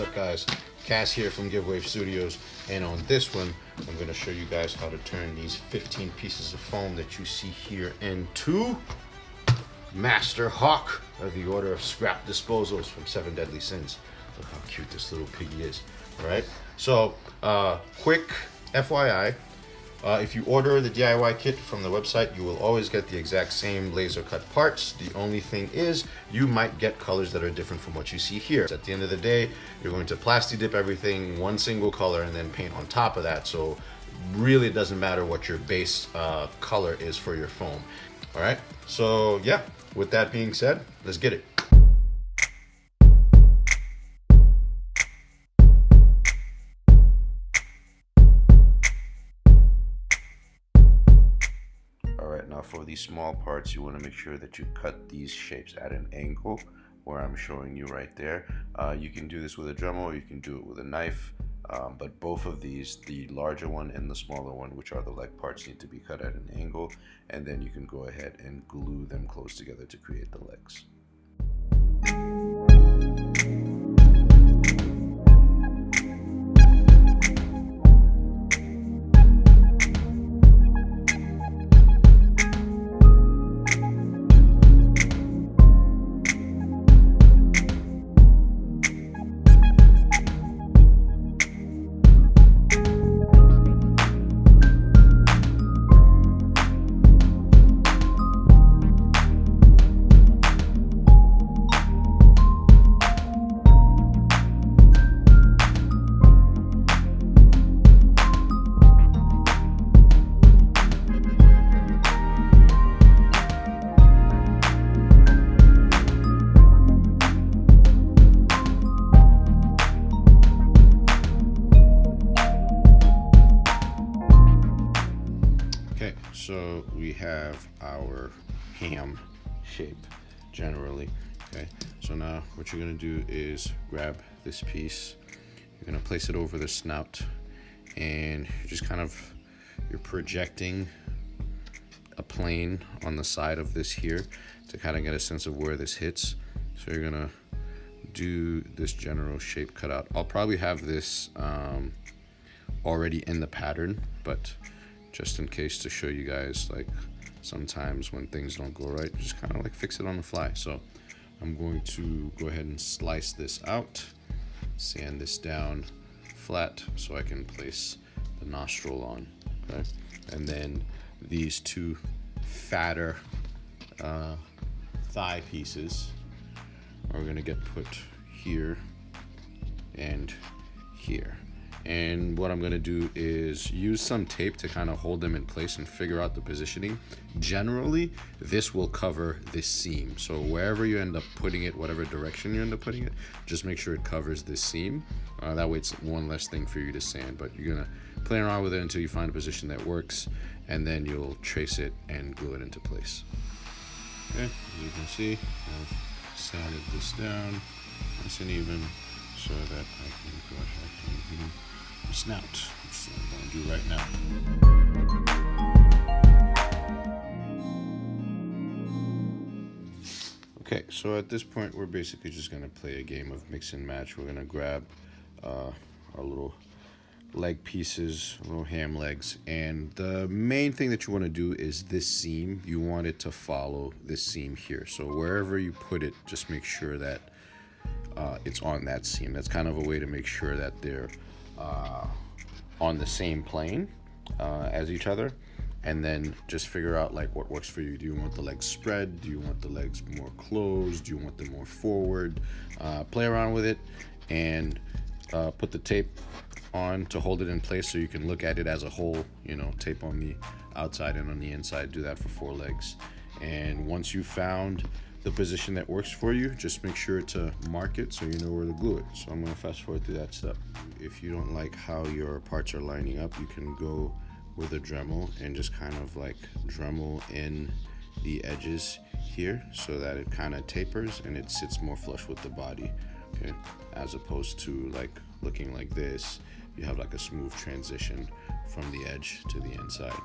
up, guys? Cass here from GiveWave Studios, and on this one I'm going to show you guys how to turn these 15 pieces of foam that you see here into Master Hawk of the Order of Scrap Disposals from 7 Deadly Sins. Look how cute this little piggy is. Alright, so quick FYI, if you order the DIY kit from the website, you will always get the exact same laser cut parts. The only thing is you might get colors that are different from what you see here. At the end of the day, you're going to plasti dip everything one single color and then paint on top of that. So really it doesn't matter what your base color is for your foam. All right, so yeah, with that being said, let's get it. Now for these small parts, you want to make sure that you cut these shapes at an angle where I'm showing you right there. You can do this with a Dremel or you can do it with a knife, but both of these, the larger one and the smaller one, which are the leg parts, need to be cut at an angle, and then you can go ahead and glue them close together to create the legs. Okay, so we have our ham shape generally. Okay, so now what you're going to do is grab this piece, you're going to place it over the snout, and you're projecting a plane on the side of this here to kind of get a sense of where this hits. So you're going to do this general shape cutout. I'll probably have this already in the pattern, but just in case, to show you guys, like sometimes when things don't go right, just kind of like fix it on the fly. So I'm going to go ahead and slice this out, sand this down flat so I can place the nostril on. Okay, and then these two fatter thigh pieces are going to get put here and here. And what I'm going to do is use some tape to kind of hold them in place and figure out the positioning. Generally, this will cover this seam. So wherever you end up putting it, whatever direction you end up putting it, just make sure it covers this seam. That way it's one less thing for you to sand, but you're going to play around with it until you find a position that works, and then you'll trace it and glue it into place. Okay, as you can see, I've sanded this down nice and even so that I can go ahead and glue the snout, which I'm going to do right now. Okay, so at this point we're basically just going to play a game of mix and match. We're going to grab our little leg pieces, little ham legs, and the main thing that you want to do is this seam. You want it to follow this seam here. So wherever you put it, just make sure that it's on that seam. That's kind of a way to make sure that they're on the same plane as each other, and then just figure out like what works for you. Do you want the legs spread? Do you want the legs more closed? Do you want them more forward? Play around with it and put the tape on to hold it in place so you can look at it as a whole. You know, tape on the outside and on the inside. Do that for 4 legs, and once you found the position that works for you, just make sure to mark it so you know where to glue it. So I'm going to fast forward through that step. If you don't like how your parts are lining up, you can go with a Dremel and just kind of like Dremel in the edges here so that it kind of tapers and it sits more flush with the body. Okay, as opposed to like looking like this, you have like a smooth transition from the edge to the inside.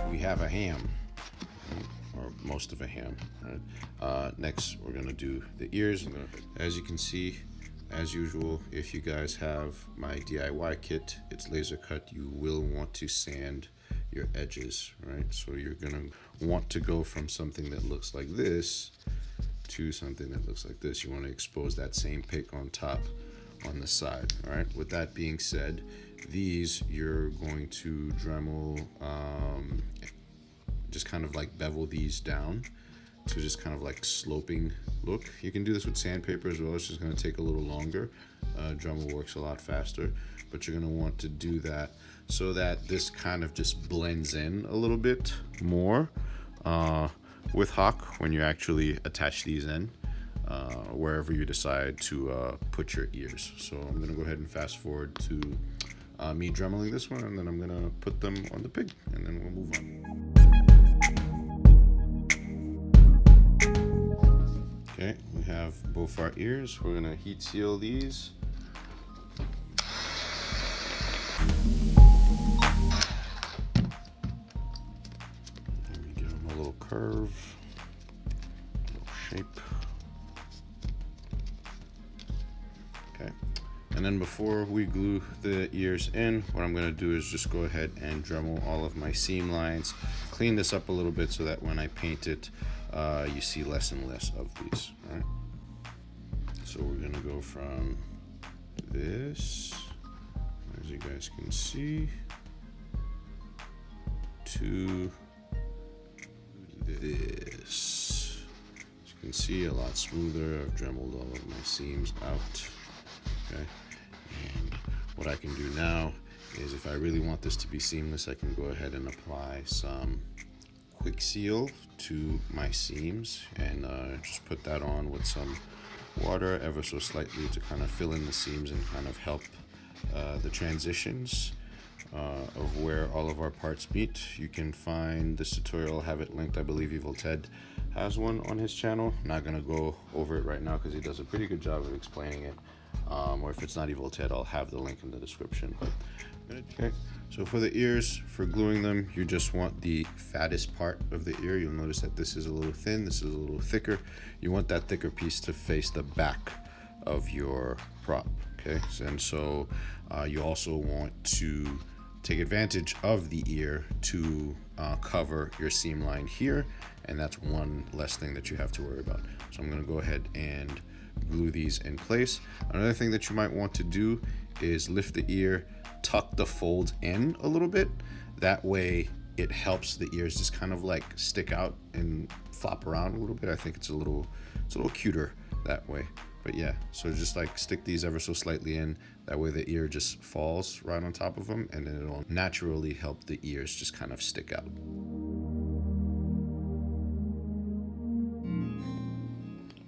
We have a ham. most of a ham. Right? Next, we're gonna do the ears. As you can see, as usual, if you guys have my DIY kit, it's laser cut. You will want to sand your edges, right? So you're gonna want to go from something that looks like this to something that looks like this. You want to expose that same pick on top on the side. All right, with that being said, these you're going to Dremel, just kind of like bevel these down to just kind of like sloping look. You can do this with sandpaper as well. It's just going to take a little longer. Dremel works a lot faster, but you're going to want to do that so that this kind of just blends in a little bit more with Hawk when you actually attach these in, wherever you decide to put your ears. So I'm going to go ahead and fast forward to me dremeling this one, and then I'm going to put them on the pig, and then we'll move on. Okay, we have both our ears. We're going to heat seal these. Curve, little shape. Okay, and then before we glue the ears in, what I'm going to do is just go ahead and Dremel all of my seam lines, clean this up a little bit so that when I paint it, you see less and less of these. All right, so we're going to go from this, as you guys can see, to this. As you can see, a lot smoother. I've dremeled all of my seams out. Okay, and what I can do now is, if I really want this to be seamless, I can go ahead and apply some quick seal to my seams, and just put that on with some water ever so slightly to kind of fill in the seams and kind of help the transitions of where all of our parts meet. You can find this tutorial, have it linked. I believe Evil Ted has one on his channel. I'm not gonna go over it right now because he does a pretty good job of explaining it. Or if it's not Evil Ted, I'll have the link in the description. Okay, so for the ears, for gluing them, you just want the fattest part of the ear. You'll notice that this is a little thin, this is a little thicker. You want that thicker piece to face the back of your prop. Okay, and so you also want to take advantage of the ear to cover your seam line here, and that's one less thing that you have to worry about. So I'm going to go ahead and glue these in place. Another thing that you might want to do is lift the ear, tuck the fold in a little bit. That way it helps the ears just kind of like stick out and flop around a little bit. I think it's a little cuter that way. But yeah, so just like stick these ever so slightly in. That way the ear just falls right on top of them, and then it'll naturally help the ears just kind of stick out.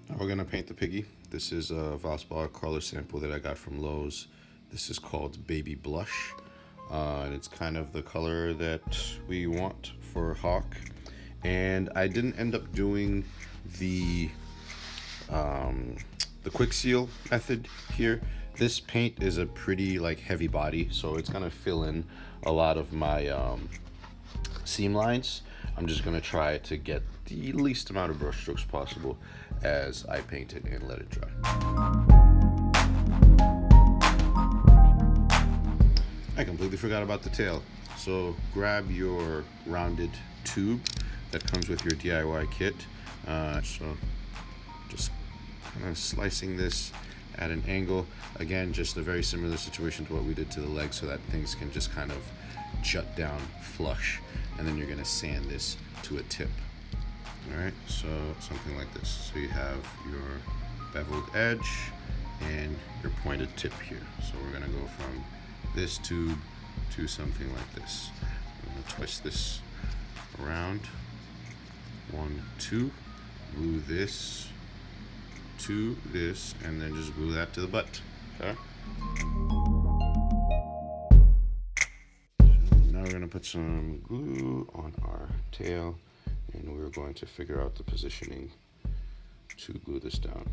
Now we're gonna paint the piggy. This is a Valspar color sample that I got from Lowe's. This is called Baby Blush. And it's kind of the color that we want for Hawk. And I didn't end up doing the quick seal method here. This paint is a pretty like heavy body, so it's gonna fill in a lot of my seam lines. I'm just gonna try to get the least amount of brush strokes possible as I paint it and let it dry. I completely forgot about the tail. So grab your rounded tube that comes with your DIY kit. So just kind of slicing this at an angle. Again, just a very similar situation to what we did to the leg, so that things can just kind of jut down flush, and then you're going to sand this to a tip. All right, so something like this. So you have your beveled edge and your pointed tip here. So we're going to go from this tube to something like this. I'm going to twist this around. 1, 2, glue this to this, and then just glue that to the butt. Okay. So now we're going to put some glue on our tail, and we're going to figure out the positioning to glue this down.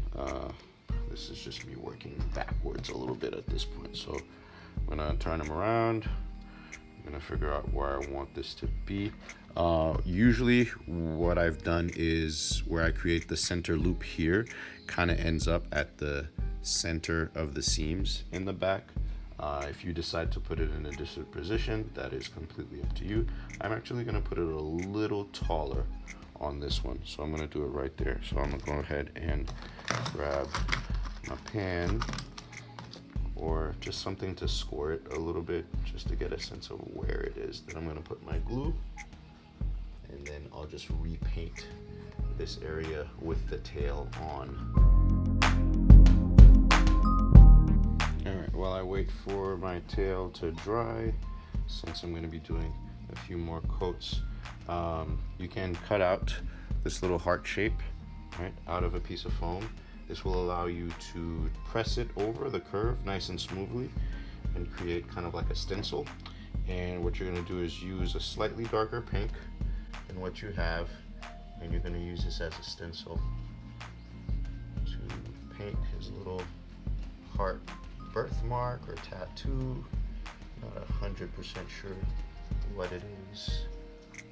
This is just me working backwards a little bit at this point. So I'm going to turn them around. I'm going to figure out where I want this to be. Usually what I've done is where I create the center loop here, kind of ends up at the center of the seams in the back. If you decide to put it in a different position, that is completely up to you. I'm actually going to put it a little taller on this one, so I'm going to do it right there. So I'm going to go ahead and grab my pan or just something to score it a little bit, just to get a sense of where it is. Then I'm going to put my glue, and then I'll just repaint this area with the tail on. Alright, while I wait for my tail to dry, since I'm going to be doing a few more coats, you can cut out this little heart shape, right, out of a piece of foam. This will allow you to press it over the curve nice and smoothly and create kind of like a stencil. And what you're going to do is use a slightly darker pink than what you have, and you're going to use this as a stencil to paint his little heart birthmark or tattoo. Not 100% sure what it is,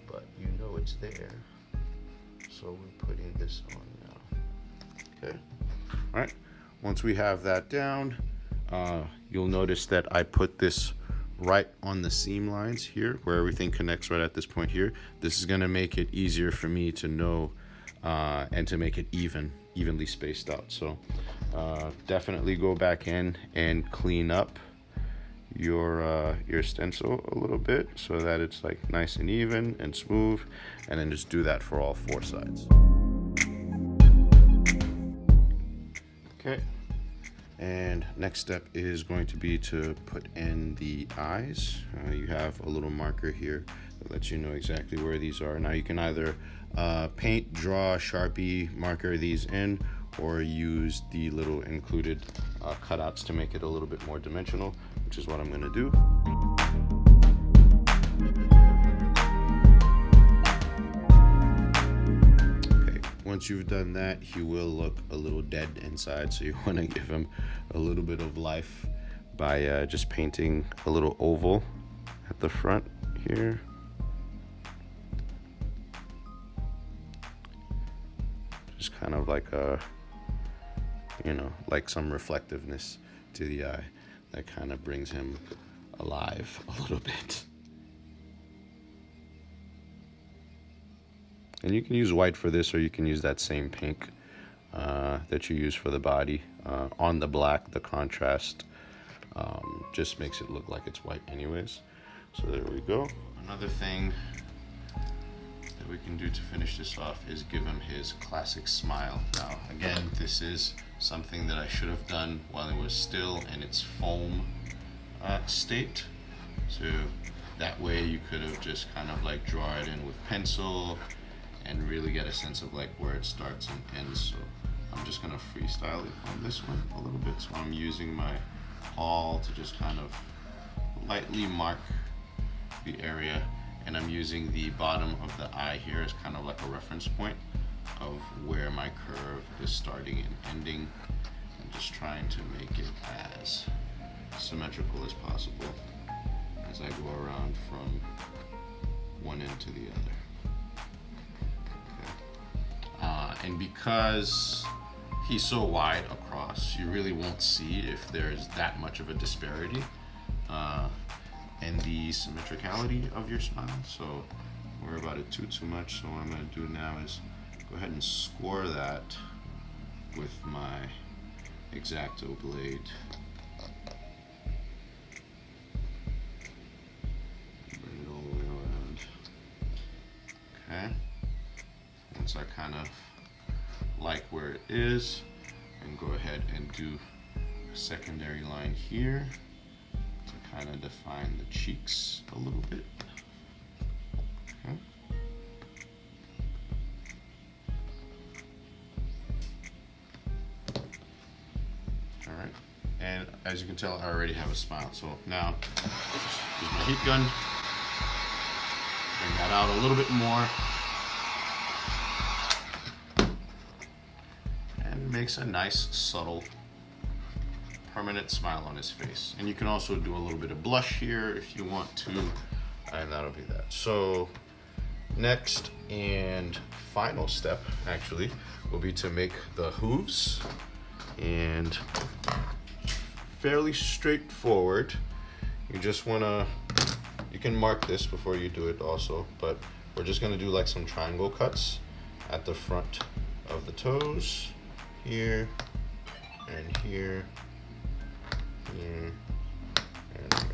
but you know it's there. So we're putting this on now. Okay. All right. Once we have that down, you'll notice that I put this right on the seam lines here, where everything connects right at this point here. This is going to make it easier for me to know and to make it evenly spaced out. So definitely go back in and clean up your stencil a little bit so that it's like nice and even and smooth, and then just do that for all 4 sides. Okay, and next step is going to be to put in the eyes. You have a little marker here that lets you know exactly where these are. Now you can either paint, draw, Sharpie, marker these in, or use the little included cutouts to make it a little bit more dimensional, which is what I'm going to do. Okay, once you've done that, he will look a little dead inside, so you want to give him a little bit of life by just painting a little oval at the front here. Just kind of like a, you know, like some reflectiveness to the eye that kind of brings him alive a little bit. And you can use white for this, or you can use that same pink that you use for the body on the black. The contrast just makes it look like it's white anyways. So there we go. Another thing that we can do to finish this off is give him his classic smile. Now again, this is something that I should have done while it was still in its foam state, so that way you could have just kind of like draw it in with pencil and really get a sense of like where it starts and ends. So I'm just gonna freestyle it on this one a little bit. So I'm using my awl to just kind of lightly mark the area, and I'm using the bottom of the eye here as kind of like a reference point of where my curve is starting and ending. I'm just trying to make it as symmetrical as possible as I go around from one end to the other. Okay. And because he's so wide across, you really won't see if there's that much of a disparity in the symmetricality of your smile. So don't worry about it too much. So what I'm going to do now is go ahead and score that with my X-Acto blade. Bring it all the way around. Okay. Once I kind of like where it is, and go ahead and do a secondary line here to kind of define the cheeks a little bit. Okay. All right, and as you can tell, I already have a smile. So now, use my heat gun, bring that out a little bit more, and makes a nice, subtle, permanent smile on his face. And you can also do a little bit of blush here if you want to, and that'll be that. So Next and final step actually will be to make the hooves, and fairly straightforward. You just wanna, you can mark this before you do it also, but we're just gonna do like some triangle cuts at the front of the toes, here and here, here and here.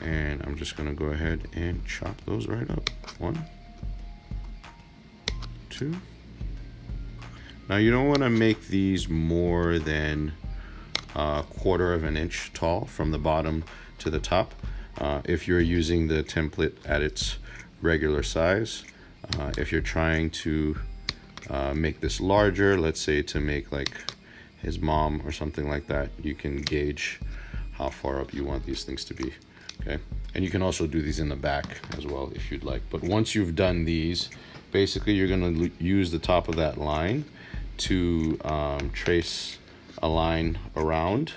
And I'm just gonna go ahead and chop those right up. 1, 2. Now you don't want to make these more than a 1/4 of an inch tall from the bottom to the top. If you're using the template at its regular size, if you're trying to make this larger, let's say to make like his mom or something like that, you can gauge how far up you want these things to be. Okay, and you can also do these in the back as well if you'd like. But once you've done these, basically you're going to use the top of that line to trace a line around,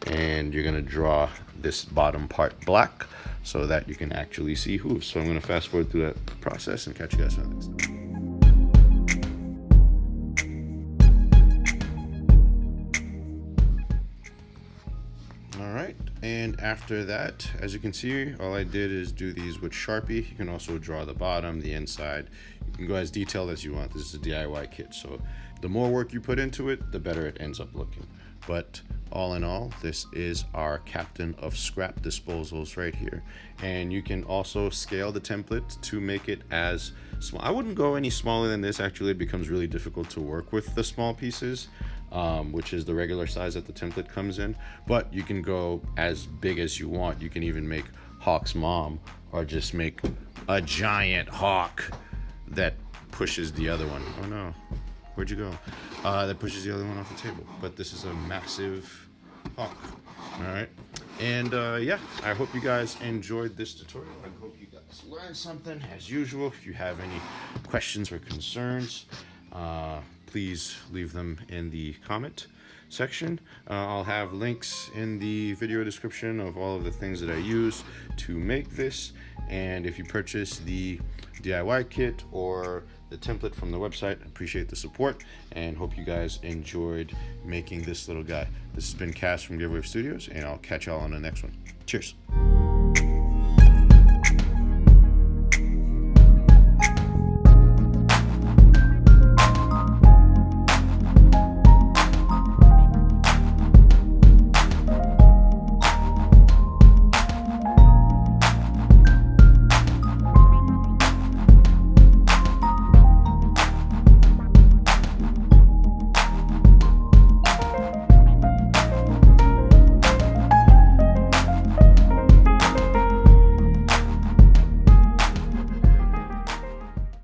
and you're going to draw this bottom part black so that you can actually see hooves. So I'm going to fast forward through that process and catch you guys for the next time. And after that, as you can see, all I did is do these with Sharpie. You can also draw the bottom, the inside. You can go as detailed as you want. This is a DIY kit, so the more work you put into it, the better it ends up looking. But all in all, this is our Captain of Scrap disposals right here. And you can also scale the template to make it as small. I wouldn't go any smaller than this. Actually, it becomes really difficult to work with the small pieces, which is the regular size that the template comes in. But you can go as big as you want. You can even make Hawk's mom, or just make a giant hawk that pushes the other one. Oh no. Where'd you go? That pushes the other one off the table. But this is a massive hawk. All right. And yeah, I hope you guys enjoyed this tutorial. I hope you guys learned something as usual. If you have any questions or concerns, please leave them in the comment section. I'll have links in the video description of all of the things that I use to make this. And if you purchase the DIY kit or the template from the website, I appreciate the support and hope you guys enjoyed making this little guy. This has been Cass from GiveWave Studios, and I'll catch y'all on the next one. Cheers.